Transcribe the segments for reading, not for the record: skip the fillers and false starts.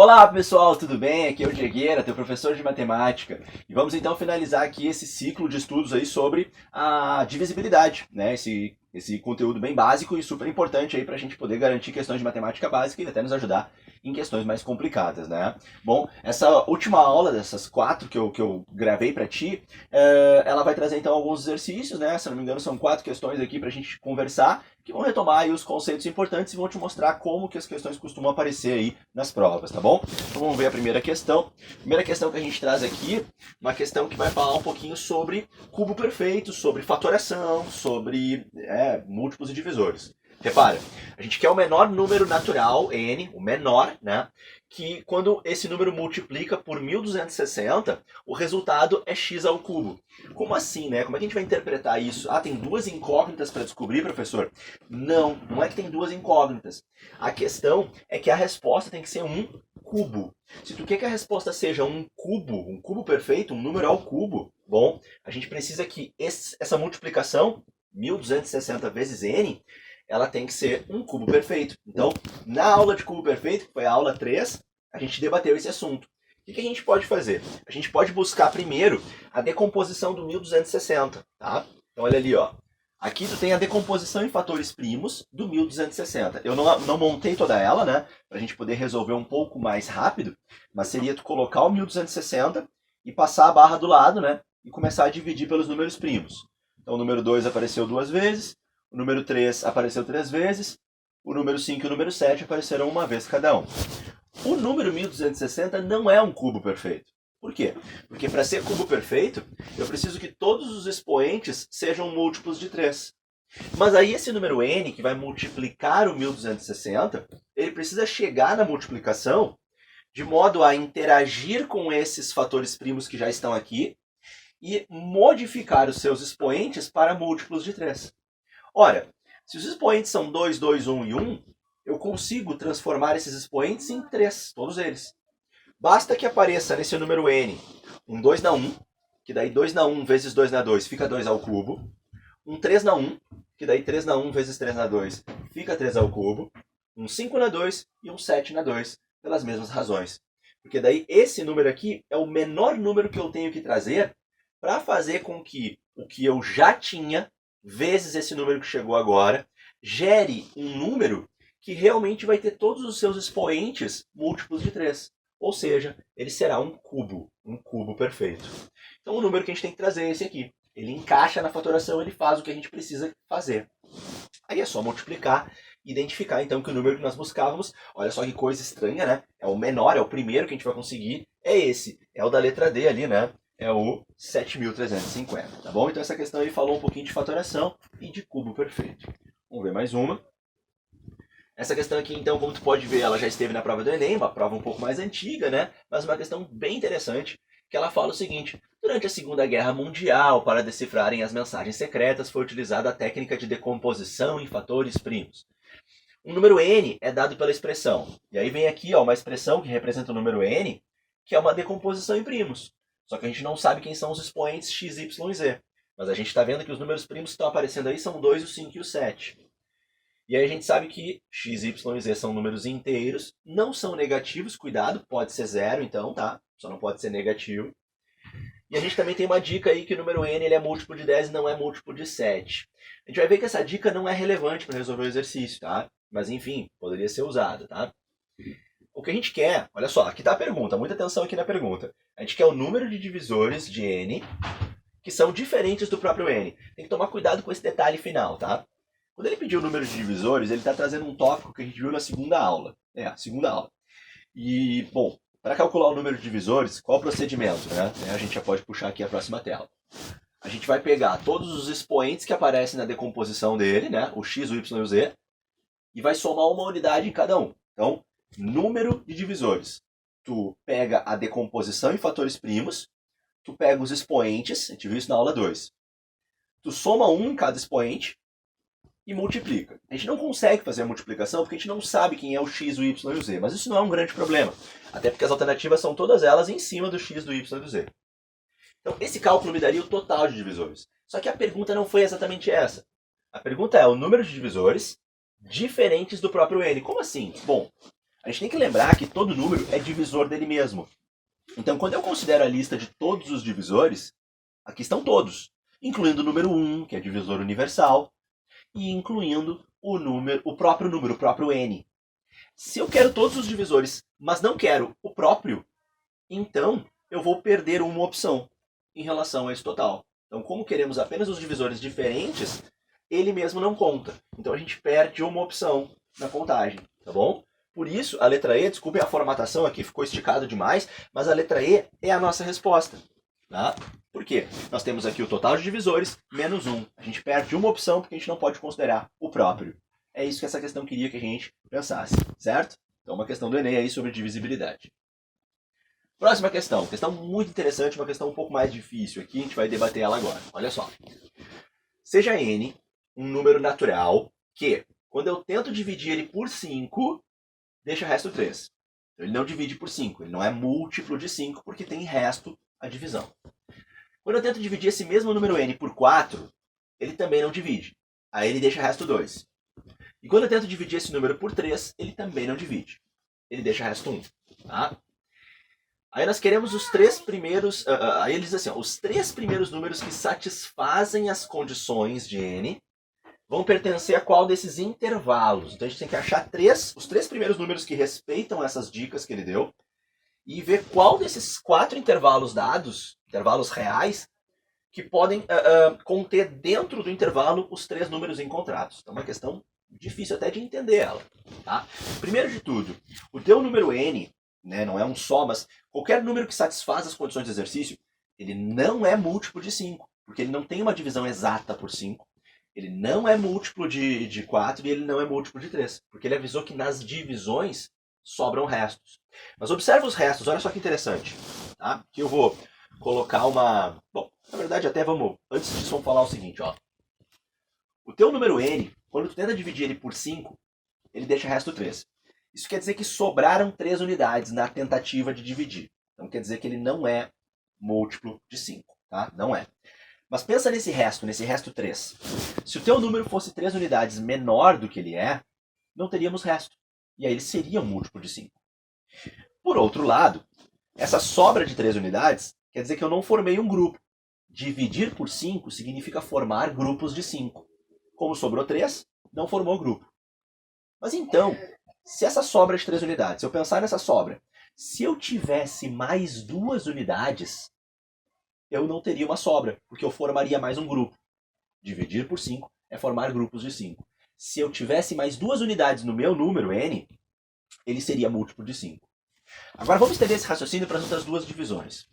Olá pessoal, tudo bem? Aqui é o Diegueira, teu professor de matemática. E vamos então finalizar aqui esse ciclo de estudos aí sobre a divisibilidade, né? Esse conteúdo bem básico e super importante aí para a gente poder garantir questões de matemática básica e até nos ajudar em questões mais complicadas, né? Bom, essa última aula dessas 4 que eu gravei para ti, ela vai trazer então alguns exercícios, né? Se não me engano são 4 questões aqui para a gente conversar, que vão retomar aí os conceitos importantes e vão te mostrar como que as questões costumam aparecer aí nas provas, tá bom? Então vamos ver a primeira questão. A primeira questão que a gente traz aqui, uma questão que vai falar um pouquinho sobre cubo perfeito, sobre fatoração, sobre múltiplos e divisores. Repara, a gente quer o menor número natural, n, o menor, né? Que quando esse número multiplica por 1260, o resultado é x ao cubo. Como assim, né? Como é que a gente vai interpretar isso? Ah, tem duas incógnitas para descobrir, professor? Não, não é que tem duas incógnitas. A questão é que a resposta tem que ser um cubo. Se tu quer que a resposta seja um cubo perfeito, um número ao cubo, bom, a gente precisa que essa multiplicação, 1260 vezes n, ela tem que ser um cubo perfeito. Então, na aula de cubo perfeito, que foi a aula 3, a gente debateu esse assunto. O que a gente pode fazer? A gente pode buscar primeiro a decomposição do 1260, tá? Então, olha ali, ó. Aqui tu tem a decomposição em fatores primos do 1260. Eu não montei toda ela, né? Pra gente poder resolver um pouco mais rápido, mas seria tu colocar o 1260 e passar a barra do lado, né? E começar a dividir pelos números primos. Então, o número 2 apareceu 2 vezes, o número 3 apareceu 3 vezes, o número 5 e o número 7 apareceram uma vez cada um. O número 1260 não é um cubo perfeito. Por quê? Porque para ser cubo perfeito, eu preciso que todos os expoentes sejam múltiplos de 3. Mas aí esse número n, que vai multiplicar o 1260, ele precisa chegar na multiplicação de modo a interagir com esses fatores primos que já estão aqui e modificar os seus expoentes para múltiplos de 3. Ora, se os expoentes são 2, 2, 1 e 1, eu consigo transformar esses expoentes em 3, todos eles. Basta que apareça nesse número n um 2 na 1, que daí 2 na 1 vezes 2 na 2 fica 2 ao cubo. Um 3 na 1, que daí 3 na 1 vezes 3 na 2 fica 3 ao cubo. Um 5 na 2 e um 7 na 2, pelas mesmas razões. Porque daí esse número aqui é o menor número que eu tenho que trazer para fazer com que o que eu já tinha vezes esse número que chegou agora, gere um número que realmente vai ter todos os seus expoentes múltiplos de 3. Ou seja, ele será um cubo perfeito. Então o número que a gente tem que trazer é esse aqui. Ele encaixa na fatoração, ele faz o que a gente precisa fazer. Aí é só multiplicar e identificar então que o número que nós buscávamos, olha só que coisa estranha, né? É o menor, é o primeiro que a gente vai conseguir, é esse. É o da letra D ali, né? É o 7.350, tá bom? Então essa questão aí falou um pouquinho de fatoração e de cubo perfeito. Vamos ver mais uma. Essa questão aqui, então, como tu pode ver, ela já esteve na prova do Enem, uma prova um pouco mais antiga, né? Mas uma questão bem interessante, que ela fala o seguinte: durante a Segunda Guerra Mundial, para decifrarem as mensagens secretas, foi utilizada a técnica de decomposição em fatores primos. Um número n é dado pela expressão. E aí vem aqui ó, uma expressão que representa o número n, que é uma decomposição em primos. Só que a gente não sabe quem são os expoentes x, y e z. Mas a gente está vendo que os números primos que estão aparecendo aí são o 2, o 5 e o 7. E aí a gente sabe que x, y e z são números inteiros, não são negativos, cuidado, pode ser zero então, tá? Só não pode ser negativo. E a gente também tem uma dica aí que o número n ele é múltiplo de 10 e não é múltiplo de 7. A gente vai ver que essa dica não é relevante para resolver o exercício, tá? Mas enfim, poderia ser usada, tá? O que a gente quer, olha só, aqui está a pergunta, muita atenção aqui na pergunta. A gente quer o número de divisores de n que são diferentes do próprio n. Tem que tomar cuidado com esse detalhe final, tá? Quando ele pediu o número de divisores, ele está trazendo um tópico que a gente viu na segunda aula. Segunda aula. E, bom, para calcular o número de divisores, qual o procedimento, né? A gente já pode puxar aqui a próxima tela. A gente vai pegar todos os expoentes que aparecem na decomposição dele, né? O x, o y e o z, e vai somar uma unidade em cada um. Então, número de divisores. Tu pega a decomposição em fatores primos, tu pega os expoentes, a gente viu isso na aula 2. Tu soma um em cada expoente e multiplica. A gente não consegue fazer a multiplicação porque a gente não sabe quem é o x, o y e o z, mas isso não é um grande problema. Até porque as alternativas são todas elas em cima do x, do y e do z. Então, esse cálculo me daria o total de divisores. Só que a pergunta não foi exatamente essa. A pergunta é o número de divisores diferentes do próprio n. Como assim? Bom, A gente tem que lembrar que todo número é divisor dele mesmo. Então, quando eu considero a lista de todos os divisores, aqui estão todos, incluindo o número 1, que é divisor universal, e incluindo o próprio n. Se eu quero todos os divisores, mas não quero o próprio, então eu vou perder uma opção em relação a esse total. Então, como queremos apenas os divisores diferentes, ele mesmo não conta. Então a gente perde uma opção na contagem, tá bom? Por isso, a letra E, desculpem a formatação aqui, ficou esticado demais, mas a letra E é a nossa resposta. Tá? Por quê? Nós temos aqui o total de divisores menos 1. A gente perde uma opção porque a gente não pode considerar o próprio. É isso que essa questão queria que a gente pensasse, certo? Então, uma questão do Enem aí sobre divisibilidade. Próxima questão. Questão muito interessante, uma questão um pouco mais difícil aqui, a gente vai debater ela agora. Olha só. Seja n um número natural que, quando eu tento dividir ele por 5, deixa resto 3. Então, ele não divide por 5, ele não é múltiplo de 5, porque tem resto a divisão. Quando eu tento dividir esse mesmo número n por 4, ele também não divide. Aí ele deixa resto 2. E quando eu tento dividir esse número por 3, ele também não divide. Ele deixa resto 1. Tá? Aí nós queremos os três primeiros... aí ele diz assim, ó, os três primeiros números que satisfazem as condições de n vão pertencer a qual desses intervalos. Então a gente tem que achar os três primeiros números que respeitam essas dicas que ele deu e ver qual desses 4 intervalos dados, intervalos reais, que podem conter dentro do intervalo os 3 números encontrados. Então é uma questão difícil até de entender ela. Tá? Primeiro de tudo, o teu número n, né, não é um só, mas qualquer número que satisfaz as condições de exercício, ele não é múltiplo de 5, porque ele não tem uma divisão exata por 5. Ele não é múltiplo de 4 e ele não é múltiplo de 3, porque ele avisou que nas divisões sobram restos. Mas observa os restos, olha só que interessante. Tá? Aqui eu vou colocar uma... Bom, na verdade até vamos... Antes disso vamos falar o seguinte, ó. O teu número n, quando tu tenta dividir ele por 5, ele deixa resto 3. Isso quer dizer que sobraram 3 unidades na tentativa de dividir. Então quer dizer que ele não é múltiplo de 5, tá? Não é. Mas pensa nesse resto 3. Se o teu número fosse 3 unidades menor do que ele é, não teríamos resto. E aí ele seria um múltiplo de 5. Por outro lado, essa sobra de 3 unidades quer dizer que eu não formei um grupo. Dividir por 5 significa formar grupos de 5. Como sobrou 3, não formou grupo. Mas então, se essa sobra de 3 unidades, se eu pensar nessa sobra, se eu tivesse mais 2 unidades, eu não teria uma sobra, porque eu formaria mais um grupo. Dividir por 5 é formar grupos de 5. Se eu tivesse mais 2 unidades no meu número n, ele seria múltiplo de 5. Agora vamos estender esse raciocínio para as outras duas divisões.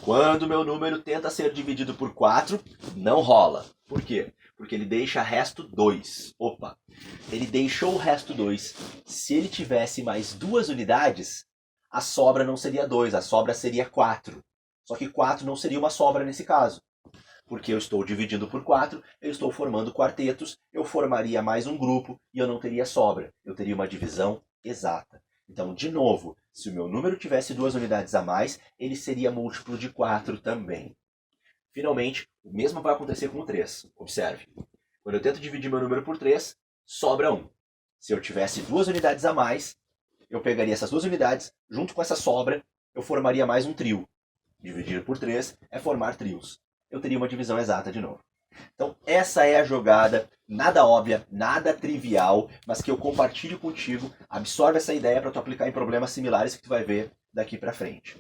Quando o meu número tenta ser dividido por 4, não rola. Por quê? Porque ele deixa resto 2. Opa! Ele deixou o resto 2. Se ele tivesse mais 2 unidades, a sobra não seria 2, a sobra seria 4. Só que 4 não seria uma sobra nesse caso. Porque eu estou dividindo por 4, eu estou formando quartetos, eu formaria mais um grupo e eu não teria sobra. Eu teria uma divisão exata. Então, de novo, se o meu número tivesse 2 unidades a mais, ele seria múltiplo de 4 também. Finalmente, o mesmo vai acontecer com o 3. Observe. Quando eu tento dividir meu número por 3, sobra 1. Se eu tivesse 2 unidades a mais, eu pegaria essas 2 unidades, junto com essa sobra, eu formaria mais um trio. Dividir por 3 é formar trios. Eu teria uma divisão exata de novo. Então, essa é a jogada, nada óbvia, nada trivial, mas que eu compartilho contigo. Absorve essa ideia para tu aplicar em problemas similares que tu vai ver daqui para frente.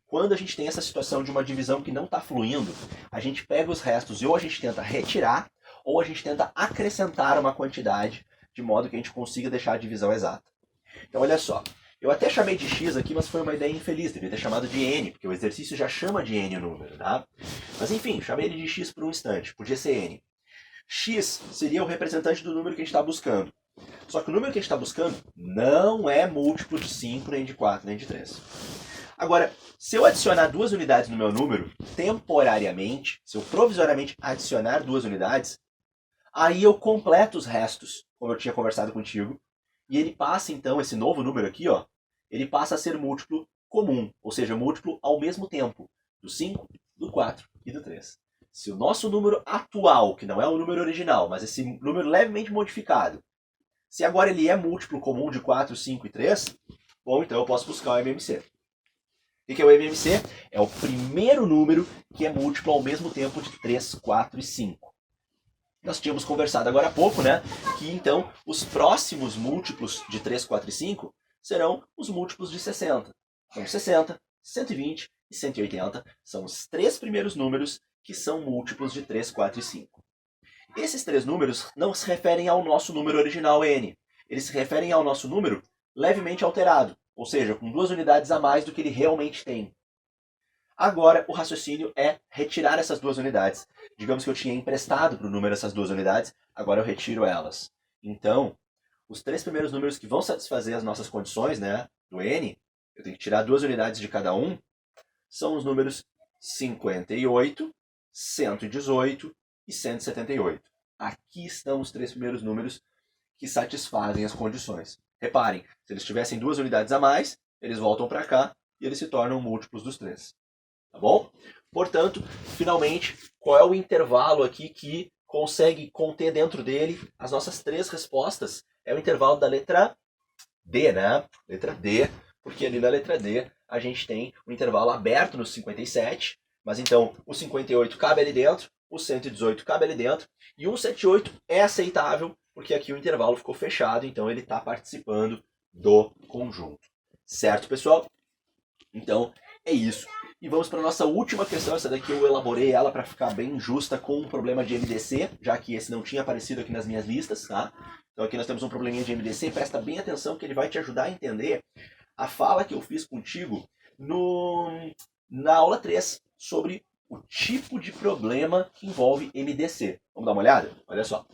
Quando a gente tem essa situação de uma divisão que não está fluindo, a gente pega os restos e ou a gente tenta retirar, ou a gente tenta acrescentar uma quantidade, de modo que a gente consiga deixar a divisão exata. Então, olha só. Eu até chamei de x aqui, mas foi uma ideia infeliz. Devia ter chamado de n, porque o exercício já chama de n o número, tá? Mas enfim, chamei ele de x por um instante. Podia ser n. X seria o representante do número que a gente está buscando. Só que o número que a gente está buscando não é múltiplo de 5, nem de 4, nem de 3. Agora, se eu adicionar 2 unidades no meu número, temporariamente, se eu provisoriamente adicionar 2 unidades, aí eu completo os restos, como eu tinha conversado contigo, e ele passa então, esse novo número aqui, ó, ele passa a ser múltiplo comum, ou seja, múltiplo ao mesmo tempo, do 5, do 4 e do 3. Se o nosso número atual, que não é o número original, mas esse número levemente modificado, Se agora ele é múltiplo comum de 4, 5 e 3, bom, então eu posso buscar o MMC. O que é o MMC? É o primeiro número que é múltiplo ao mesmo tempo de 3, 4 e 5. Nós tínhamos conversado agora há pouco, né, que então os próximos múltiplos de 3, 4 e 5 serão os múltiplos de 60. Então 60, 120 e 180 são os três primeiros números que são múltiplos de 3, 4 e 5. Esses três números não se referem ao nosso número original n. Eles se referem ao nosso número levemente alterado, ou seja, com 2 unidades a mais do que ele realmente tem. Agora, o raciocínio é retirar essas 2 unidades. Digamos que eu tinha emprestado para o número essas 2 unidades, agora eu retiro elas. Então, os três primeiros números que vão satisfazer as nossas condições, né, do n, eu tenho que tirar 2 unidades de cada um, são os números 58, 118 e 178. Aqui estão os três primeiros números que satisfazem as condições. Reparem, se eles tivessem 2 unidades a mais, eles voltam para cá e eles se tornam múltiplos dos 3. Tá bom? Portanto, finalmente, qual é o intervalo aqui que consegue conter dentro dele as nossas 3 respostas? É o intervalo da letra D, né? Letra D, porque ali na letra D a gente tem um intervalo aberto no 57, mas então o 58 cabe ali dentro, o 118 cabe ali dentro, e o 178 é aceitável, porque aqui o intervalo ficou fechado, então ele está participando do conjunto. Certo, pessoal? Então, é isso. E vamos para a nossa última questão. Essa daqui eu elaborei ela para ficar bem justa com um problema de MDC, já que esse não tinha aparecido aqui nas minhas listas, tá? Então aqui nós temos um probleminha de MDC, presta bem atenção que ele vai te ajudar a entender a fala que eu fiz contigo na aula 3 sobre o tipo de problema que envolve MDC. Vamos dar uma olhada? Olha só.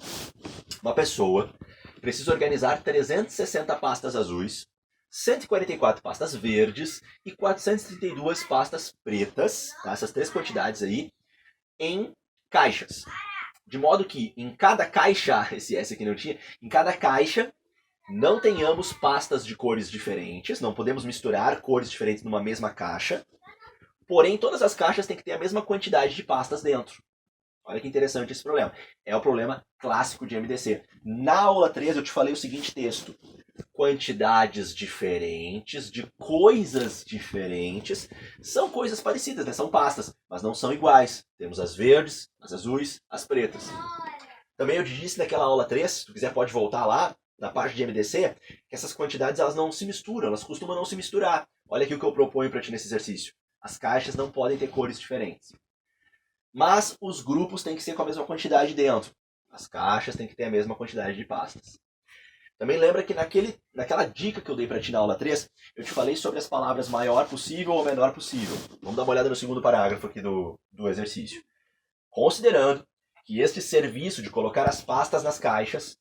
Uma pessoa precisa organizar 360 pastas azuis, 144 pastas verdes e 432 pastas pretas, tá? Essas 3 quantidades aí, em caixas. De modo que em cada caixa, esse S aqui não tinha, em cada caixa não tenhamos pastas de cores diferentes, não podemos misturar cores diferentes numa mesma caixa, porém todas as caixas têm que ter a mesma quantidade de pastas dentro. Olha que interessante esse problema. É o problema clássico de MDC. Na aula 3 eu te falei o seguinte texto: quantidades diferentes de coisas diferentes são coisas parecidas, né? São pastas, mas não são iguais. Temos as verdes, as azuis, as pretas. Também eu te disse naquela aula 3, se tu quiser pode voltar lá, na parte de MDC, que essas quantidades elas não se misturam, elas costumam não se misturar. Olha aqui o que eu proponho para ti nesse exercício. As caixas não podem ter cores diferentes. Mas os grupos têm que ser com a mesma quantidade dentro. As caixas têm que ter a mesma quantidade de pastas. Também lembra que naquela dica que eu dei para ti na aula 3, eu te falei sobre as palavras maior possível ou menor possível. Vamos dar uma olhada no segundo parágrafo aqui do exercício. Considerando que este serviço de colocar as pastas nas caixas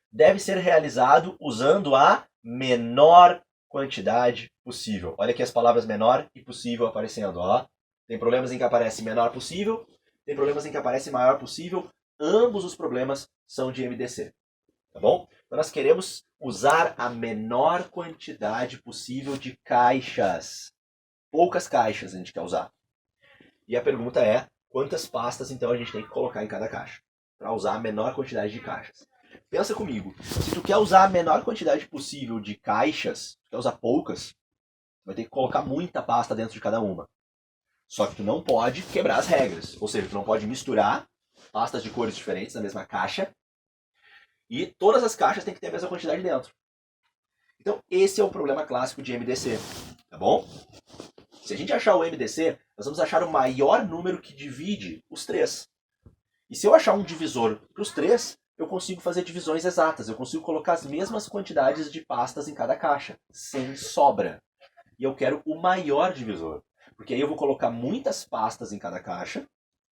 deve ser realizado usando a menor quantidade possível. Olha aqui as palavras menor e possível aparecendo, ó. Tem problemas em que aparece menor possível, tem problemas em que aparece maior possível. Ambos os problemas são de MDC. Tá bom? Então nós queremos usar a menor quantidade possível de caixas. Poucas caixas a gente quer usar. E a pergunta é, quantas pastas então a gente tem que colocar em cada caixa? Para usar a menor quantidade de caixas. Pensa comigo, se tu quer usar a menor quantidade possível de caixas, tu quer usar poucas, tu vai ter que colocar muita pasta dentro de cada uma. Só que tu não pode quebrar as regras. Ou seja, tu não pode misturar pastas de cores diferentes na mesma caixa. E todas as caixas têm que ter a mesma quantidade dentro. Então, esse é o problema clássico de MDC. Tá bom? Se a gente achar o MDC, nós vamos achar o maior número que divide os 3. E se eu achar um divisor para os 3, eu consigo fazer divisões exatas. Eu consigo colocar as mesmas quantidades de pastas em cada caixa, sem sobra. E eu quero o maior divisor. Porque aí eu vou colocar muitas pastas em cada caixa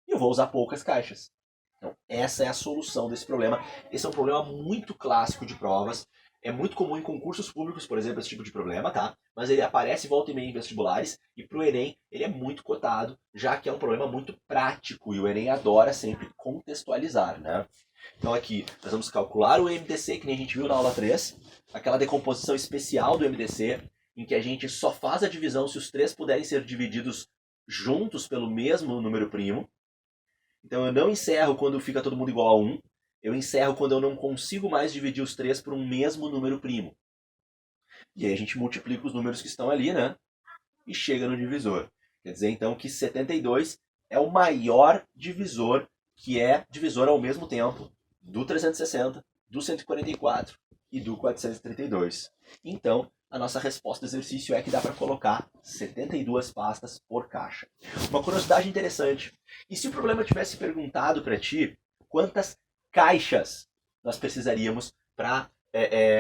e eu vou usar poucas caixas. Então, essa é a solução desse problema. Esse é um problema muito clássico de provas. É muito comum em concursos públicos, por exemplo, esse tipo de problema, tá? Mas ele aparece volta e meia em vestibulares e pro Enem ele é muito cotado, já que é um problema muito prático e o Enem adora sempre contextualizar, né? Então aqui nós vamos calcular o MDC, que nem a gente viu na aula 3, aquela decomposição especial do MDC, em que a gente só faz a divisão se os 3 puderem ser divididos juntos pelo mesmo número primo. Então eu não encerro quando fica todo mundo igual a 1. Eu encerro quando eu não consigo mais dividir os 3 por um mesmo número primo. E aí a gente multiplica os números que estão ali, né? E chega no divisor. Quer dizer, então, que 72 é o maior divisor, que é divisor ao mesmo tempo do 360, do 144 e do 432. Então, a nossa resposta do exercício é que dá para colocar 72 pastas por caixa. Uma curiosidade interessante. E se o problema tivesse perguntado para ti quantas caixas nós precisaríamos para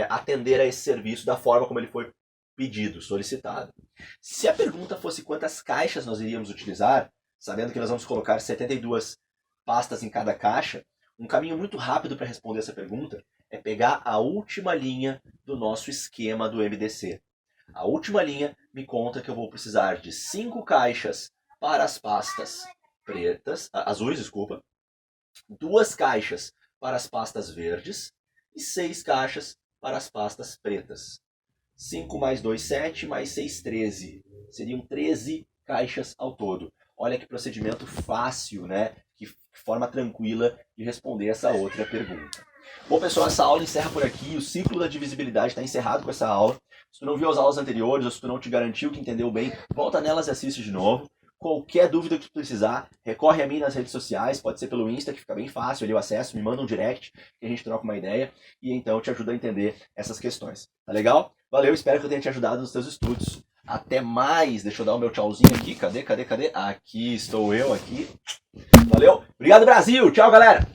atender a esse serviço da forma como ele foi pedido, solicitado? Se a pergunta fosse quantas caixas nós iríamos utilizar, sabendo que nós vamos colocar 72 pastas em cada caixa, um caminho muito rápido para responder essa pergunta é pegar a última linha do nosso esquema do MDC. A última linha me conta que eu vou precisar de 5 caixas para as pastas azuis, 2 caixas para as pastas verdes e 6 caixas para as pastas pretas. 5 mais 2, 7, mais 6, 13. Seriam 13 caixas ao todo. Olha que procedimento fácil, né? Que forma tranquila de responder essa outra pergunta. Bom, pessoal, essa aula encerra por aqui. O ciclo da divisibilidade está encerrado com essa aula. Se tu não viu as aulas anteriores ou se tu não te garantiu que entendeu bem, volta nelas e assiste de novo. Qualquer dúvida que tu precisar, recorre a mim nas redes sociais, pode ser pelo Insta, que fica bem fácil ali o acesso, me manda um direct, que a gente troca uma ideia, e então te ajuda a entender essas questões. Tá legal? Valeu, espero que eu tenha te ajudado nos teus estudos. Até mais! Deixa eu dar o meu tchauzinho aqui. Cadê? Aqui estou eu, aqui. Valeu! Obrigado, Brasil! Tchau, galera!